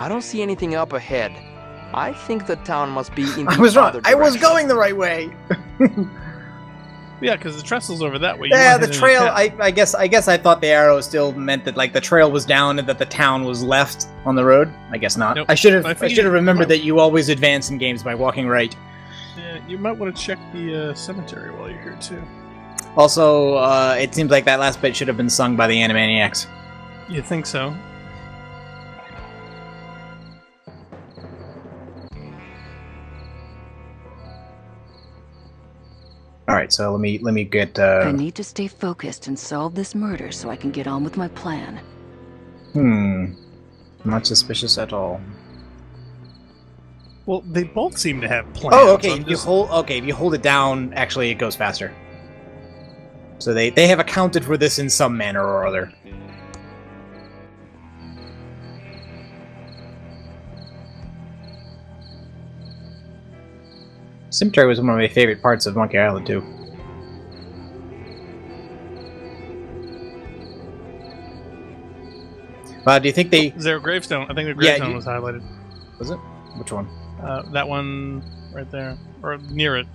I don't see anything up ahead. I think the town must be in the I was wrong. other I was direction. going the right way. Yeah, because the trestle's over that way. You Yeah, want the it in trail. town. I guess I thought the arrow still meant that like the trail was down and that the town was left on the road. I guess not. Nope. I should I have think remembered that you always advance in games by walking right. Yeah, you might want to check the cemetery while you're here too. Also, it seems like that last bit should have been sung by the Animaniacs. You think so? All right, so let me get. I need to stay focused and solve this murder so I can get on with my plan. Not suspicious at all. Well, they both seem to have plans. Oh, okay. I'm If you hold it down, actually, it goes faster. So they have accounted for this in some manner or other. Cemetery was one of my favorite parts of Monkey Island too. Do you think they... Is there a gravestone? I think the gravestone was highlighted. Was it? Which one? That one right there. Or near it.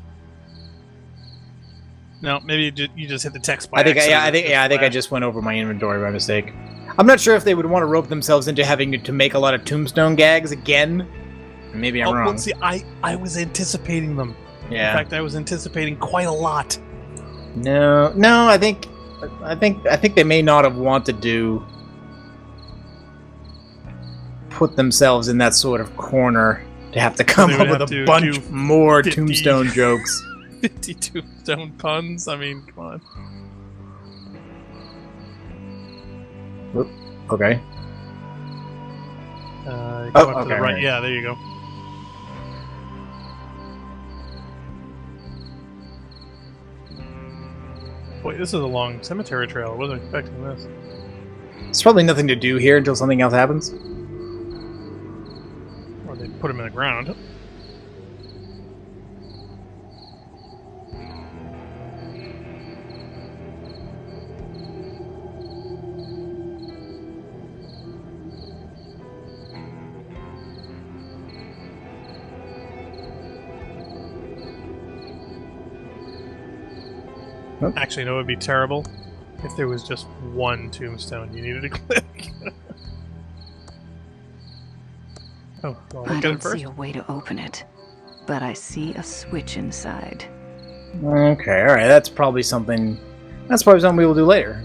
No, maybe you just hit the text by accident. I think I just went over my inventory by mistake. I'm not sure if they would want to rope themselves into having to make a lot of tombstone gags again. Maybe I'm wrong. Well, see, I was anticipating them. Yeah. In fact, I was anticipating quite a lot. No, I think they may not have wanted to put themselves in that sort of corner to have to come up with a bunch more 50, tombstone jokes. 50 tombstone puns? I mean, come on. Oop, okay. Go up to the right. Yeah, there you go. Boy, this is a long cemetery trail. I wasn't expecting this. There's probably nothing to do here until something else happens. Or they put them in the ground. Actually, no, it would be terrible if there was just one tombstone you needed to click. Oh, well, I look at don't it first. see a way to open it, but I see a switch inside. Okay, alright, that's probably something we will do later.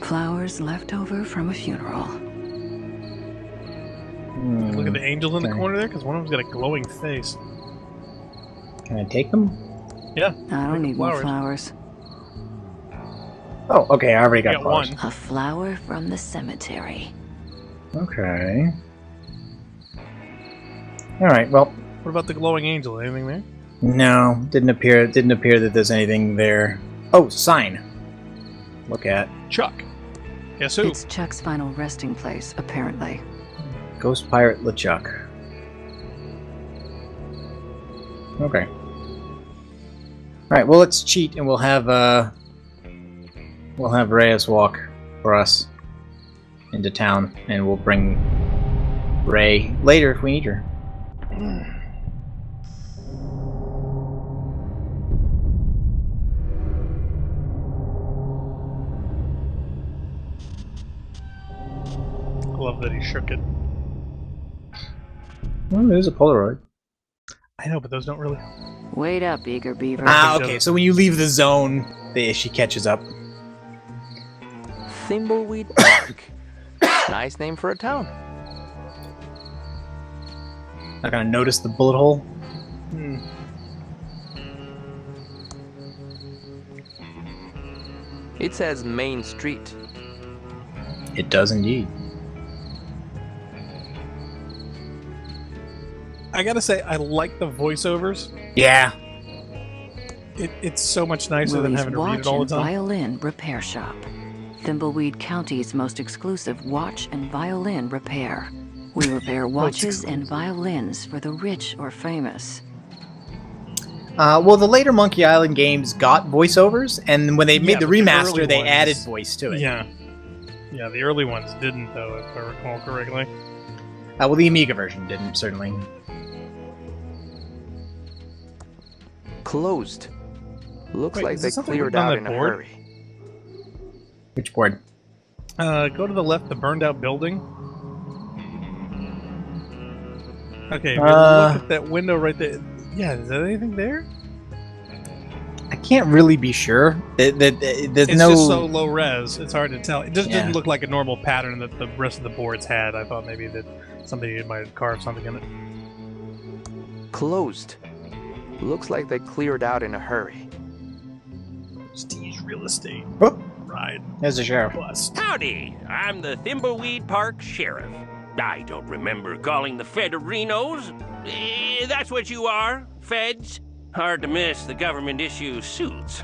Flowers left over from a funeral. Look at the angels in the corner there, because one of them's got a glowing face. Can I take them? Yeah. I don't need more flowers. Oh, okay, I already got flowers. one. A flower from the cemetery. Okay. Alright, well... What about the glowing angel? Anything there? No, didn't appear that there's anything there. Oh, sign. Look at. Chuck. Guess who? It's Chuck's final resting place, apparently. Ghost Pirate LeChuck. Okay. Alright, well let's cheat and we'll have Reyes walk for us into town and we'll bring Ray later if we need her. I love that he shook it. Well, there's a Polaroid. I know, but those don't really... Wait up, eager beaver. Ah, okay, so when you leave the zone, she catches up. Thimbleweed Park. Nice name for a town. Not gonna notice the bullet hole? It says Main Street. It does indeed. I gotta say, I like the voiceovers. Yeah. It's so much nicer than Willie's having to read Watch it all and the time. Violin Repair Shop. Thimbleweed County's most exclusive watch and violin repair. We repair watches and violins for the rich or famous. Well, the later Monkey Island games got voiceovers, and when they made the but the remaster, early they ones- added voice to it. Yeah. Yeah, the early ones didn't, though, if I recall correctly. Well, the Amiga version didn't, certainly. Closed. Looks Wait, like is they there something cleared written on out that in a board? hurry. Which board? Go to the left, the burned out building. Okay, if you Uh, look at that window right there. Yeah, is there anything there? I can't really be sure. There's It's no. just so low res, it's hard to tell. It just Yeah. didn't look like a normal pattern that the rest of the boards had. I thought maybe that somebody might have carved something in it. Closed. Looks like they cleared out in a hurry. Prestige real estate. Oh, Ride. there's the sheriff. Bust. Howdy, I'm the Thimbleweed Park Sheriff. I don't remember calling the Federinos. That's what you are, feds. Hard to miss the government issue suits.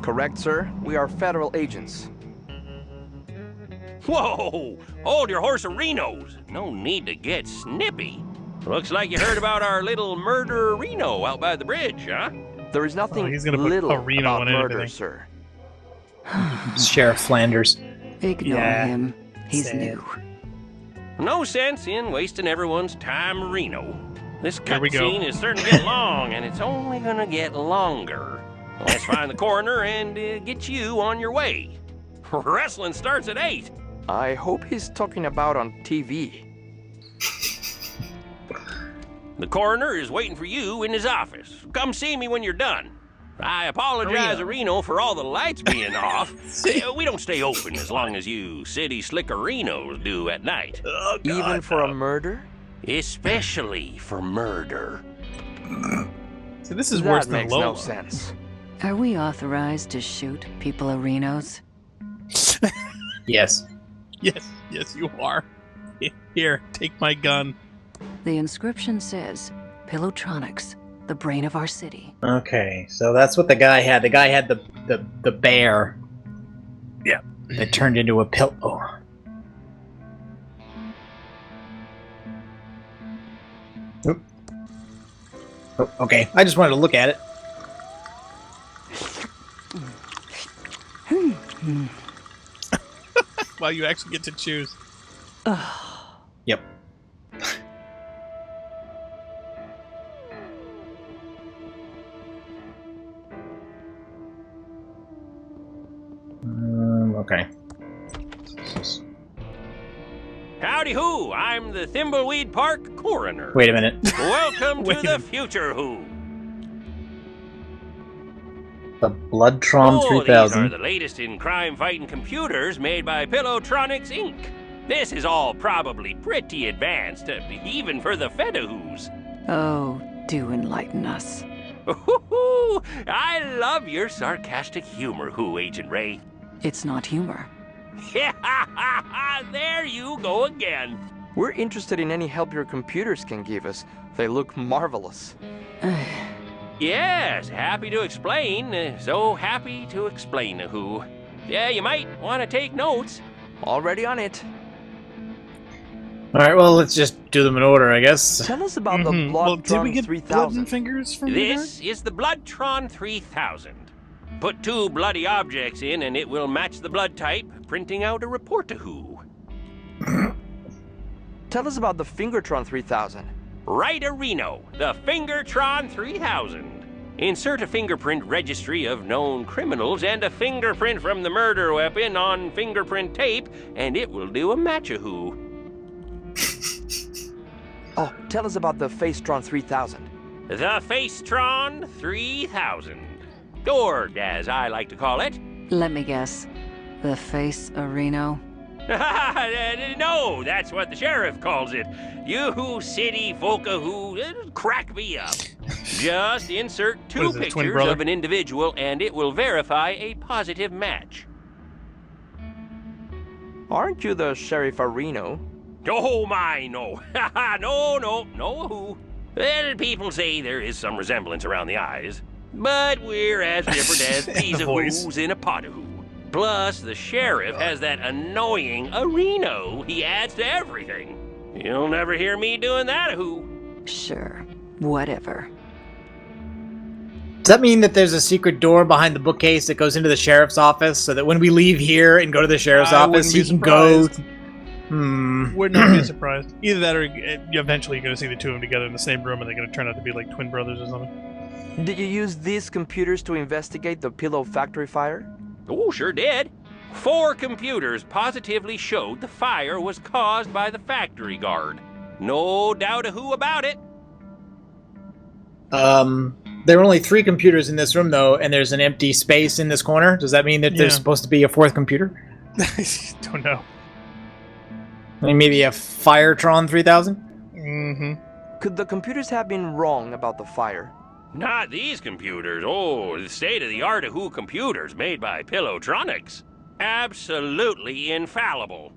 Correct, sir. We are federal agents. Whoa! Hold your horse-arinos. No need to get snippy. Looks like you heard about our little murder-reno out by the bridge, huh? There is nothing he's gonna put little Reno about in it, murder, everything. sir. Sheriff Flanders. Ignore Yeah. him. He's Sad. new. No sense in wasting everyone's time, Reno. This Here we go. cutscene is starting to get long, and it's only gonna get longer. Let's find the coroner and get you on your way. Wrestling starts at 8. I hope he's talking about on TV. The coroner is waiting for you in his office. Come see me when you're done. I apologize, Reno, for all the lights being off. We don't stay open as long as you city slickerinos do at night. Oh, God, Even for a murder? Especially for murder. See, this is That worse than makes Lola. no sense. Are we authorized to shoot people-arinos? Yes. Yes, you are. Here, take my gun. The inscription says, Pilotronics, the brain of our city. Okay, so that's what the guy had. The guy had the bear. Yeah. That turned into a pillow. Oop. Oh, okay, I just wanted to look at it. Well, you actually get to choose. Yep. Okay. Howdy who, I'm the Thimbleweed Park coroner. Wait a minute. Welcome to Wait a the minute. future who. The Bloodtron These are 3000. the latest in crime-fighting computers made by Pilotronics Inc. This is all probably pretty advanced, even for the Fedahoos. Oh, do enlighten us. I love your sarcastic humor, Who, Agent Ray. It's not humor. There you go again. We're interested in any help your computers can give us. They look marvelous. Yes, happy to explain. So happy to explain, Who. Yeah, you might want to take notes. Already on it. Alright, well, let's just do them in order, I guess. Tell us about the Mhm. Well, did we Bloodtron get blood 3000. and fingers from This is the Bloodtron 3000. Put 2 bloody objects in and it will match the blood type, printing out a report to Who. Tell us about the Fingertron 3000. Right a Reno, the Fingertron 3000. Insert a fingerprint registry of known criminals and a fingerprint from the murder weapon on fingerprint tape, and it will do a match-a-who. Oh, tell us about the Facetron 3000. The Facetron 3000. Or, as I like to call it, Let me guess. The face areno? no, that's what the sheriff calls it. You city folka who crack me up. Just insert What 2 is it, twin pictures brother? of an individual and it will verify a positive match. Aren't you the Sheriff Areno? Oh my, no. no who. Well, people say there is some resemblance around the eyes, but we're as different as peas The of voice. who's in a pot of who. Plus, the sheriff has that annoying Areno he adds to everything. You'll never hear me doing that, who. Sure. Whatever. Does that mean that there's a secret door behind the bookcase that goes into the sheriff's office, so that when we leave here and go to the sheriff's office, he can go? Would not be surprised. Either that, or eventually you're going to see the two of them together in the same room, and they're going to turn out to be like twin brothers or something. Did you use these computers to investigate the pillow factory fire? Oh, sure did. 4 computers positively showed the fire was caused by the factory guard. No doubt a who about it. There are only 3 computers in this room, though, and there's an empty space in this corner. Does that mean that there's supposed to be a 4th computer? Don't know. I mean, maybe a Firetron 3000? Mm-hmm. Could the computers have been wrong about the fire? Not these computers. Oh, the state-of-the-art Who computers made by Pillowtronics. Absolutely infallible.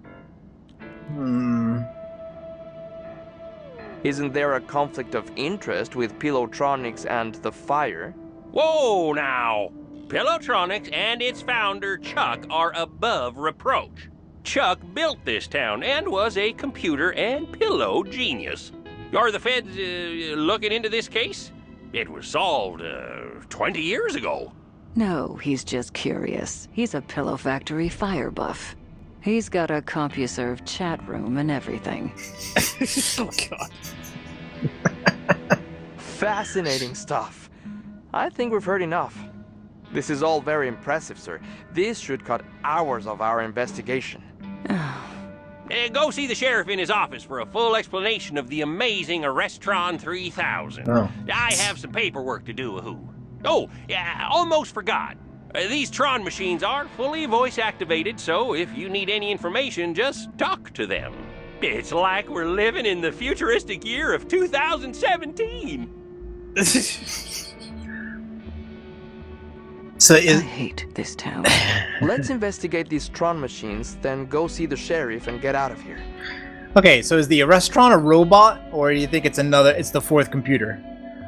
Isn't there a conflict of interest with Pillowtronics and the fire? Whoa, now! Pillowtronics and its founder, Chuck, are above reproach. Chuck built this town and was a computer and pillow genius. Are the feds looking into this case? It was solved 20 years ago. No, he's just curious. He's a pillow factory fire buff. He's got a CompuServe chat room and everything. Oh, God. Fascinating stuff. I think we've heard enough. This is all very impressive, sir. This should cut hours of our investigation. Go see the sheriff in his office for a full explanation of the amazing Anything-Tron 3000. Oh. I have some paperwork to do, Who. Oh, yeah, almost forgot. These Tron machines are fully voice-activated, so if you need any information, just talk to them. It's like we're living in the futuristic year of 2017. So I is hate this town. Let's investigate these Tron machines, then go see the sheriff and get out of here. okay? So is the Arrestron a robot, or do you think it's it's the 4th computer?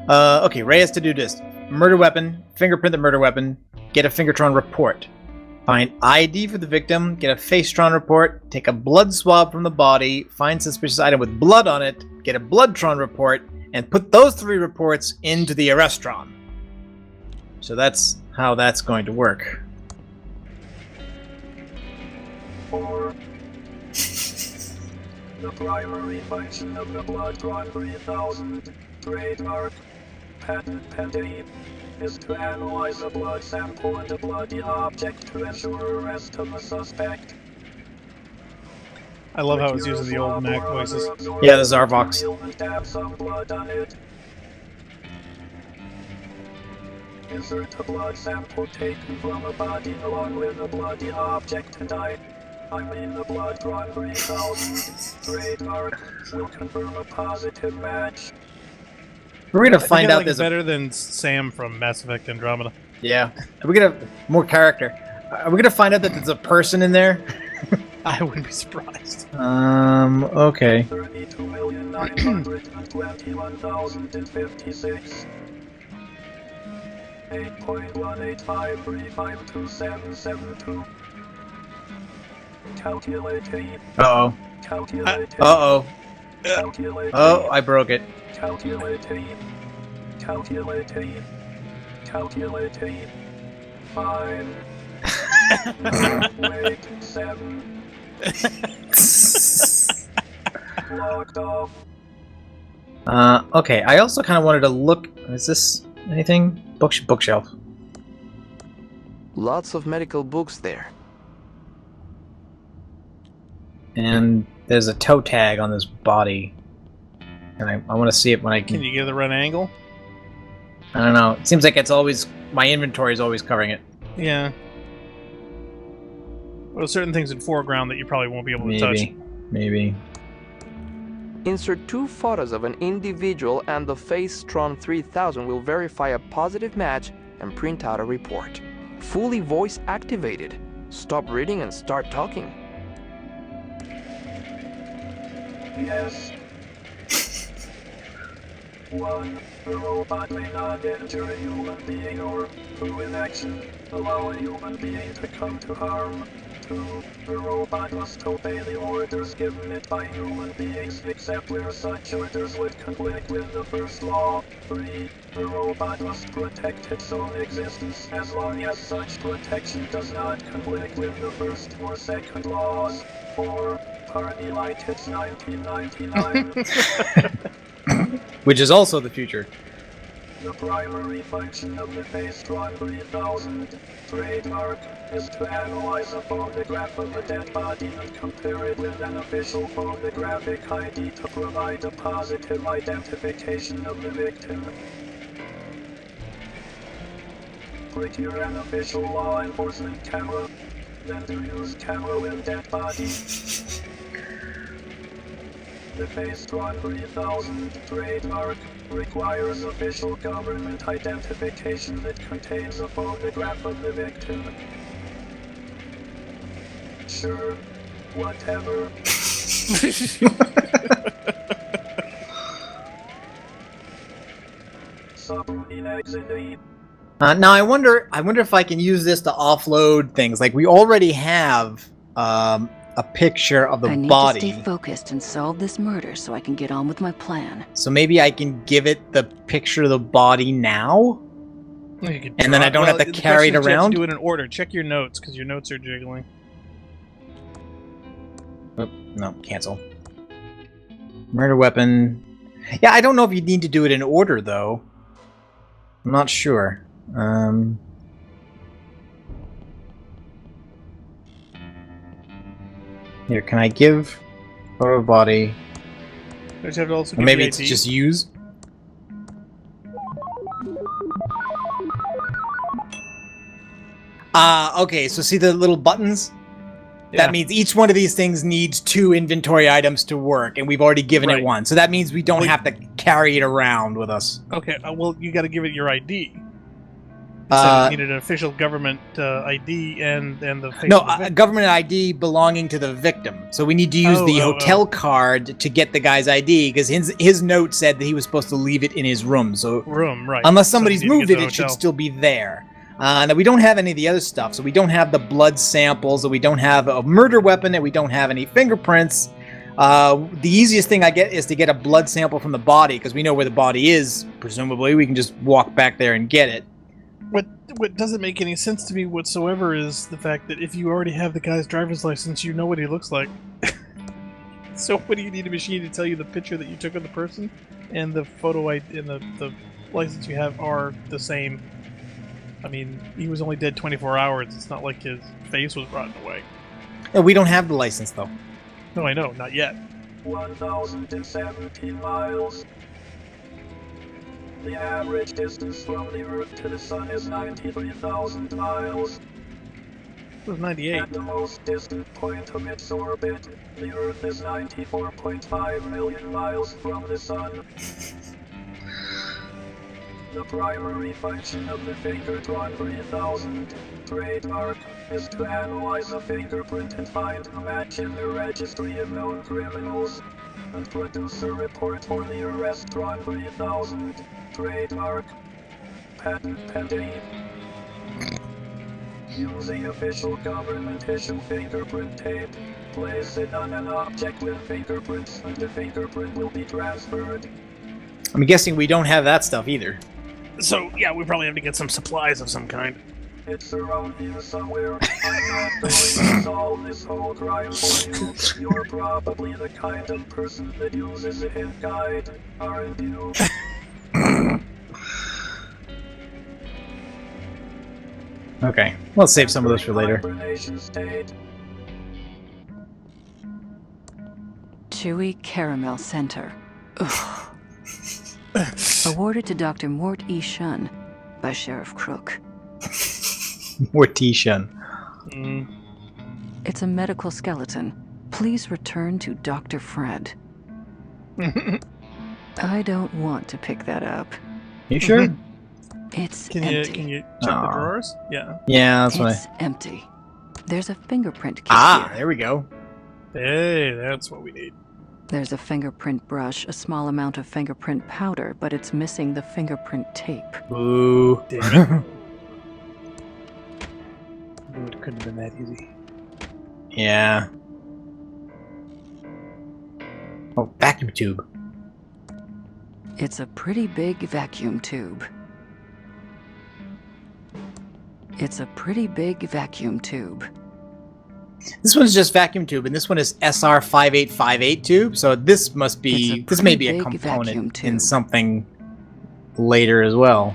Okay, Ray has to do this: murder weapon, fingerprint the murder weapon, get a Fingertron report, find ID for the victim, get a Facetron report, take a blood swab from the body, find suspicious item with blood on it, get a Bloodtron report, and put those 3 reports into the Arrestron. So that's how that's going to work. 4. The primary function of the Bloodtron 3000 trademark patent pending is to analyze a blood sample and a bloody object to ensure arrest of the suspect. I love how it's using the old Mac voices. Yeah, the Zarvox. Have some blood on it. Insert a blood sample taken from a body along with a bloody object and the Bloodtron 3000 trademark will confirm a positive match. We're gonna find out like there's better than Sam from Mass Effect Andromeda. Yeah. We're gonna more character. Are we gonna find out that there's a person in there? I wouldn't be surprised. Okay. 32,921,056. 8.185352772. Calculating. Uh-oh. Calculating. Uh-oh. Calculating. Oh, I broke it. Calculating. Calculating. Calculating. 5. Wait. 7. Locked off. Okay. I also kind of wanted to look. Is this anything? Bookshelf. Lots of medical books there. And there's a toe tag on this body. And I want to see it when I Can you get the right angle? I don't know. It seems like it's always... My inventory is always covering it. Yeah. Well, certain things in foreground that you probably won't be able to touch. Maybe. Insert 2 photos of an individual and the Facetron 3000 will verify a positive match and print out a report. Fully voice activated. Stop reading and start talking. Yes. 1. The robot may not enter a human being or, through inaction, allow a human being to come to harm. 2. The robot must obey the orders given it by human beings, except where such orders would conflict with the first law. 3. The robot must protect its own existence as long as such protection does not conflict with the first or second laws. 4. Party like it's 1999. Which is also the future. The primary function of the Anything-Tron 3000 trademark is to analyze a photograph of a dead body and compare it with an official photographic ID to provide a positive identification of the victim. Procure an official law enforcement camera, then to use camera with dead body. The Anything-Tron 3000 trademark requires official government identification that contains a photograph of the victim. Sure, whatever. Submarine exit 8. Now I wonder if I can use this to offload things. Like we already have a picture of the I need body. to stay focused and solve this murder so I can get on with my plan. So maybe I can give it the picture of the body now? You could And then I don't have to the carry it question is you have around? to do it in order. Check your notes, because your notes are jiggling. Oh, no, cancel. Murder weapon. Yeah, I don't know if you need to do it in order, though. I'm not sure. Here, can I give photo body? There's have to also Or give maybe the it's ID. just use? Okay, so see the little buttons? Yeah. That means each one of these things needs 2 inventory items to work, and we've already given Right. it 1. So that means we don't Well, have to carry it around with us. Okay, well, you got to give it your ID. You said it needed an official government ID and the face No, of the a victim. government ID belonging to the victim. So we need to use the hotel card to get the guy's ID, because his note said that he was supposed to leave it in his room. So room, right. unless So somebody's you need to moved get it, to it the should hotel. still be there. Now, we don't have any of the other stuff. So we don't have the blood samples, and we don't have a murder weapon, and we don't have any fingerprints. The easiest thing I get is to get a blood sample from the body, because we know where the body is, presumably. We can just walk back there and get it. What doesn't make any sense to me whatsoever is the fact that if you already have the guy's driver's license, you know what he looks like. So what do you need a machine to tell you the picture that you took of the person and the photo ID and the license you have are the same? I mean, he was only dead 24 hours. It's not like his face was rotten away. No, we don't have the license, though. No, I know, not yet. 1,017 miles. The average distance from the Earth to the Sun is 93,000 miles. It was 98. At the most distant point of its orbit, the Earth is 94.5 million miles from the Sun. The primary function of the Anything-Tron 3000 trademark is to analyze a fingerprint and find a match in the registry of known criminals, and produce a report for the Anything-Tron 3000 trademark. Patent pending. Using official government issue fingerprint tape, place it on an object with fingerprints, and the fingerprint will be transferred. I'm guessing we don't have that stuff either. So, yeah, we probably have to get some supplies of some kind. It's around here somewhere. I'm not going to solve this whole crime for you. You're probably the kind of person that uses a hint guide, aren't you? Okay, we'll save some of those for later. Hibernation state. Chewy Caramel Center. Ugh. Awarded to Dr. Mort E. Shun by Sheriff Crook. Mortician. Mm. It's a medical skeleton. Please return to Dr. Fred. I don't want to pick that up. You sure? It's Can empty. you check Aw. the drawers? Yeah. Yeah, that's why. It's empty. There's a fingerprint kit Ah, here. there we go. Hey, that's what we need. There's a fingerprint brush, a small amount of fingerprint powder, but it's missing the fingerprint tape. Ooh. Damn it. Ooh, it couldn't have been that easy. Yeah. Oh, vacuum tube. It's a pretty big vacuum tube. It's a pretty big vacuum tube. This one's just vacuum tube, and this one is SR5858 tube. So this must be. This may be a component in something later as well.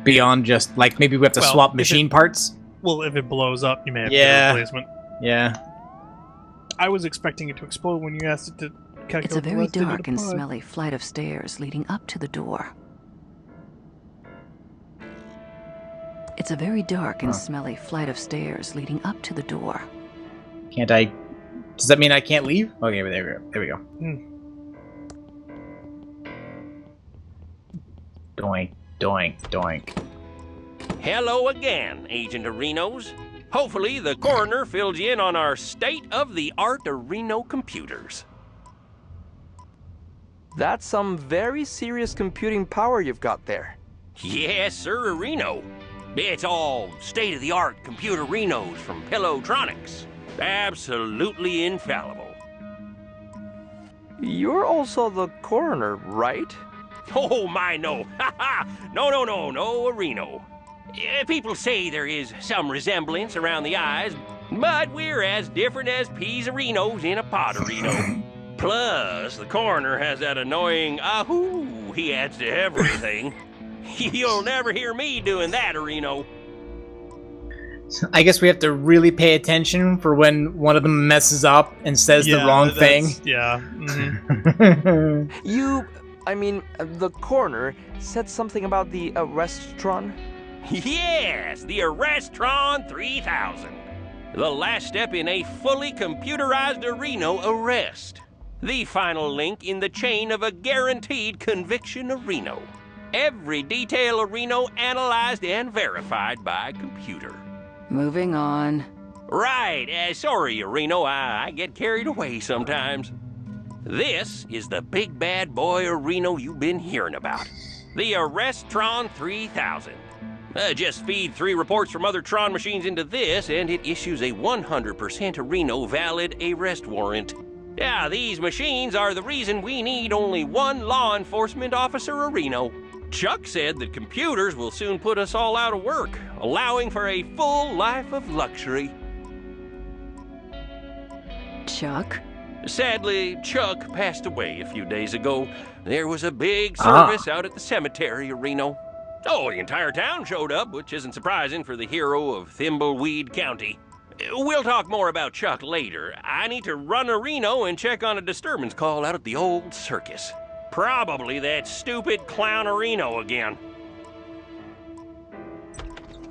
Beyond just like maybe we have to swap machine parts. Well, if it blows up, you may have to get a replacement. Yeah. I was expecting it to explode when you asked it to calculate. It's a very dark and smelly flight of stairs leading up to the door. It's a very dark and smelly flight of stairs leading up to the door. Can't I? Does that mean I can't leave? Okay, there we go. Doink, doink, doink. Hello again, Agent Arenos. Hopefully the coroner filled you in on our state-of-the-art Areno computers. That's some very serious computing power you've got there. Yes, sir, Reno. It's all state-of-the-art computer Renos from Pillowtronics. Absolutely infallible. You're also the coroner, right? Oh, my, no. No, Reno. People say there is some resemblance around the eyes, but we're as different as peas-a-renos in a pot-a-reno. Plus, the coroner has that annoying ahoo he adds to everything. You'll never hear me doing that, Reno. I guess we have to really pay attention for when one of them messes up and says the wrong thing. Yeah. The coroner said something about the Arrest-Tron? Yes, the Arrest-Tron 3000. The last step in a fully computerized Reno arrest. The final link in the chain of a guaranteed conviction Reno. Every detail of Reno analyzed and verified by computer. Moving on. Right. Sorry, Reno. I get carried away sometimes. This is the big bad boy Reno you've been hearing about. The Arrest-Tron 3000. Just feed 3 reports from other Tron machines into this, and it issues a 100% Reno valid arrest warrant. Yeah, these machines are the reason we need only one law enforcement officer Reno. Chuck said that computers will soon put us all out of work, allowing for a full life of luxury. Chuck? Sadly, Chuck passed away a few days ago. There was a big service out at the cemetery, Reno. Oh, the entire town showed up, which isn't surprising for the hero of Thimbleweed County. We'll talk more about Chuck later. I need to run a Reno and check on a disturbance call out at the old circus. Probably that stupid clown Reno again.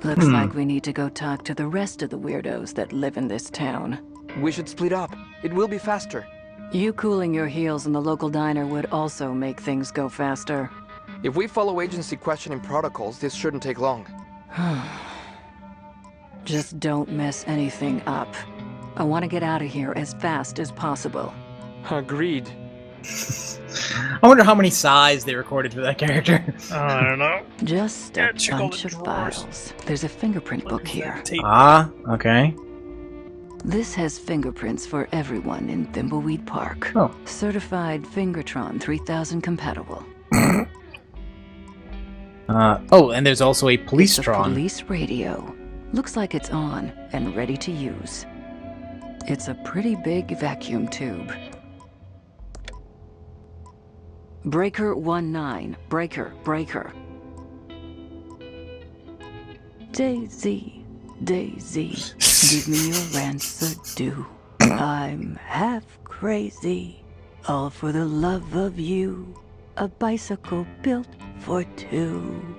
Looks like we need to go talk to the rest of the weirdos that live in this town. We should split up. It will be faster. You cooling your heels in the local diner would also make things go faster. If we follow agency questioning protocols, this shouldn't take long. Just don't mess anything up. I want to get out of here as fast as possible. Agreed. I wonder how many sighs they recorded for that character. I don't know. Just a bunch of files. There's a fingerprint book here. Okay. This has fingerprints for everyone in Thimbleweed Park. Oh. Certified Fingertron 3000 compatible. And there's also a Police-Tron. Police radio. Looks like it's on and ready to use. It's a pretty big vacuum tube. Breaker 19. Breaker. Daisy, give me your answer due. I'm half crazy, all for the love of you. A bicycle built for 2.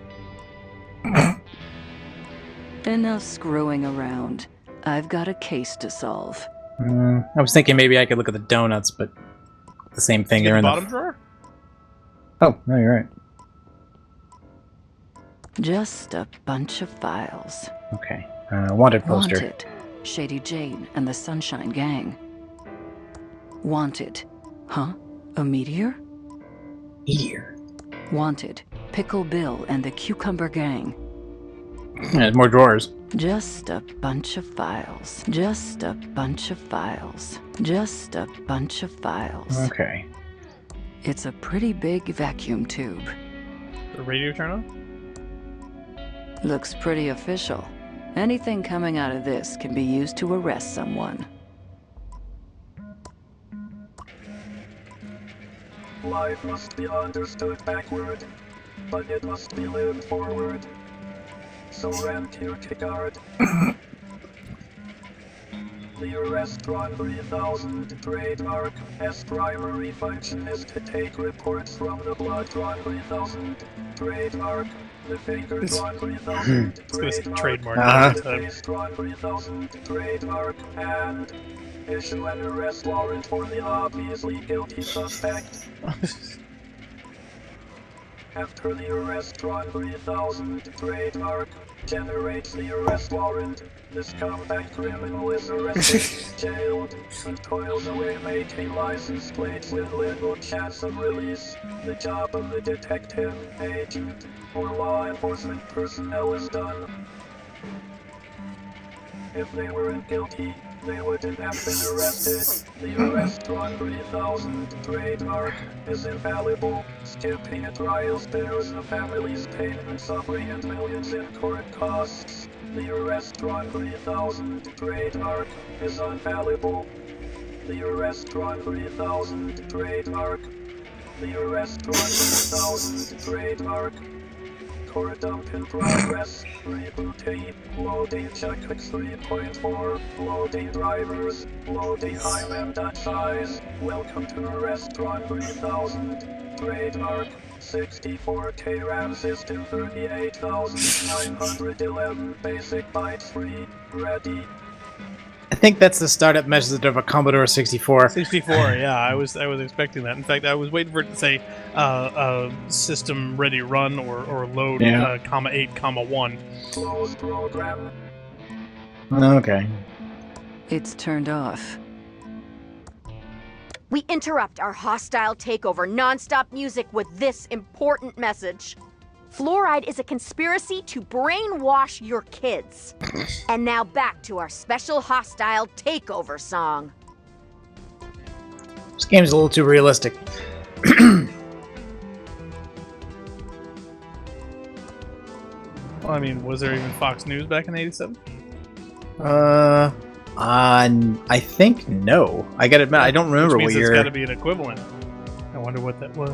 Enough screwing around. I've got a case to solve. I was thinking maybe I could look at the donuts, but the same thing. They're in the bottom drawer? Oh, no, you're right. Just a bunch of files. Okay. Wanted poster. Wanted. Shady Jane and the Sunshine Gang. Wanted. Huh? A meteor? Meteor. Wanted. Pickle Bill and the Cucumber Gang. There's more drawers. Just a bunch of files. Just a bunch of files. Just a bunch of files. Okay. It's a pretty big vacuum tube. The radio turn on? Looks pretty official. Anything coming out of this can be used to arrest someone. Life must be understood backward, but it must be lived forward. So ran Kierkegaard. The restaurant 3000 trademark S primary function is to take reports from the blood-drawn 3000 trademark. The finger-drawn 3000 trademark. The face-drawn 3000 trademark. And issue an arrest warrant for the obviously guilty suspect. After the arrest-drawn 3000 trademark generates the arrest warrant, the scumbag criminal is arrested, jailed, and toils away making license plates with little chance of release. The job of the detective, agent, or law enforcement personnel is done. If they weren't guilty, they wouldn't have been arrested. The arrest-drawn 3000 trademark is infallible. Skipping a trial spares the family's pain and suffering and millions in court costs. The arrest-drawn 3000 trademark is infallible. The arrest-drawn 3000 trademark. The arrest-drawn 3000 trademark. Core dump in progress. Rebooting. Loading checkbox 3.4. Loading drivers. Loading high mem.size. Welcome to Restaurant 3000. Trademark. 64K RAM system 38,911 basic bytes free. Ready. I think that's the startup message of a Commodore 64. 64, yeah, I was expecting that. In fact, I was waiting for it to say system ready run or load, Yeah. comma 8, comma 1. Close program. Okay. It's turned off. We interrupt our hostile takeover non-stop music with this important message. Fluoride is a conspiracy to brainwash your kids. And now back to our special hostile takeover song. This game's a little too realistic. Well, I mean, was there even Fox News back in '87? I think no. I gotta admit, I don't remember Which what means year. it's got to be an equivalent. I wonder what that was.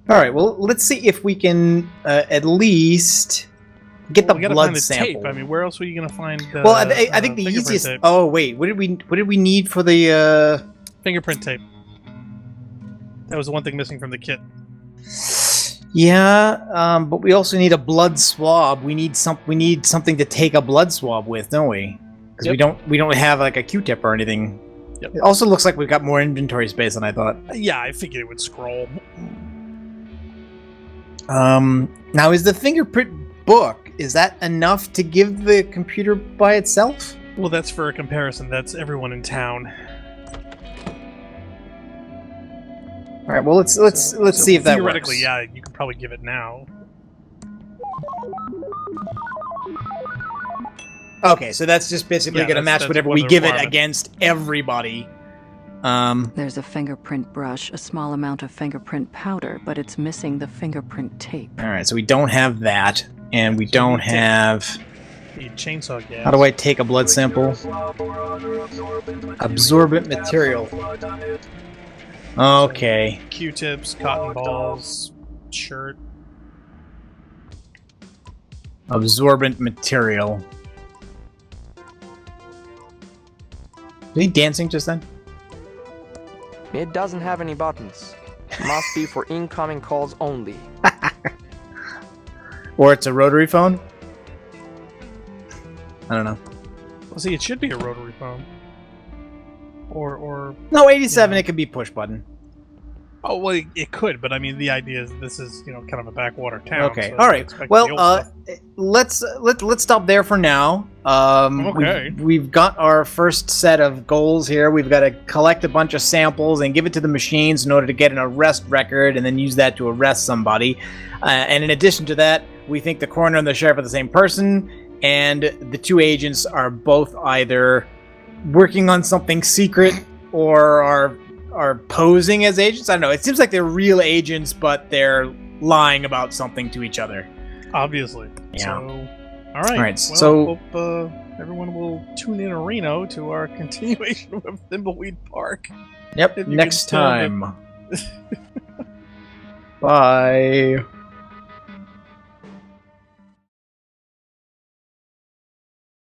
All right. Well, let's see if we can at least get We gotta the blood find the sample. tape. I mean, where else were you gonna find? Well, I think the fingerprint easiest. tape? Oh wait, what did we need for the? Fingerprint tape. That was the one thing missing from the kit. Yeah, but we also need a blood swab. We need something to take a blood swab with, don't we? Because Yep. we don't have like a Q-tip or anything. Yep. It also looks like we've got more inventory space than I thought. Yeah, I figured it would scroll. Now is the fingerprint book, is that enough to give the computer by itself? Well, that's for a comparison. That's everyone in town. All right. Well, let's see if that theoretically, works. yeah, you could probably give it now. Okay, so that's just basically Yeah, going to match that's whatever one we give it requirement. against everybody. There's a fingerprint brush, a small amount of fingerprint powder, but it's missing the fingerprint tape. All right, so we don't have that, and we don't have. The chainsaw gas. How do I take a blood sample? Absorbent material. Okay. Q-tips, cotton balls, shirt. Absorbent material. Is he dancing just then? It doesn't have any buttons. Must be for incoming calls only. Or it's a rotary phone? I don't know. Well, see, it should be a rotary phone. Or No, 87, Yeah. it could be push button. Oh well, it could, but I mean, the idea is this is kind of a backwater town. Okay, so all I right. expect Well, the old stuff. let's stop there for now. Okay. We've got our first set of goals here. We've got to collect a bunch of samples and give it to the machines in order to get an arrest record, and then use that to arrest somebody. And in addition to that, we think the coroner and the sheriff are the same person, and the two agents are both either working on something secret or are posing as agents. I don't know. It seems like they're real agents, but they're lying about something to each other. Obviously. Yeah. So, all right. Well, so hope everyone will tune in, Reno, to our continuation of Thimbleweed Park. Yep. If you Next can stand time. Bye.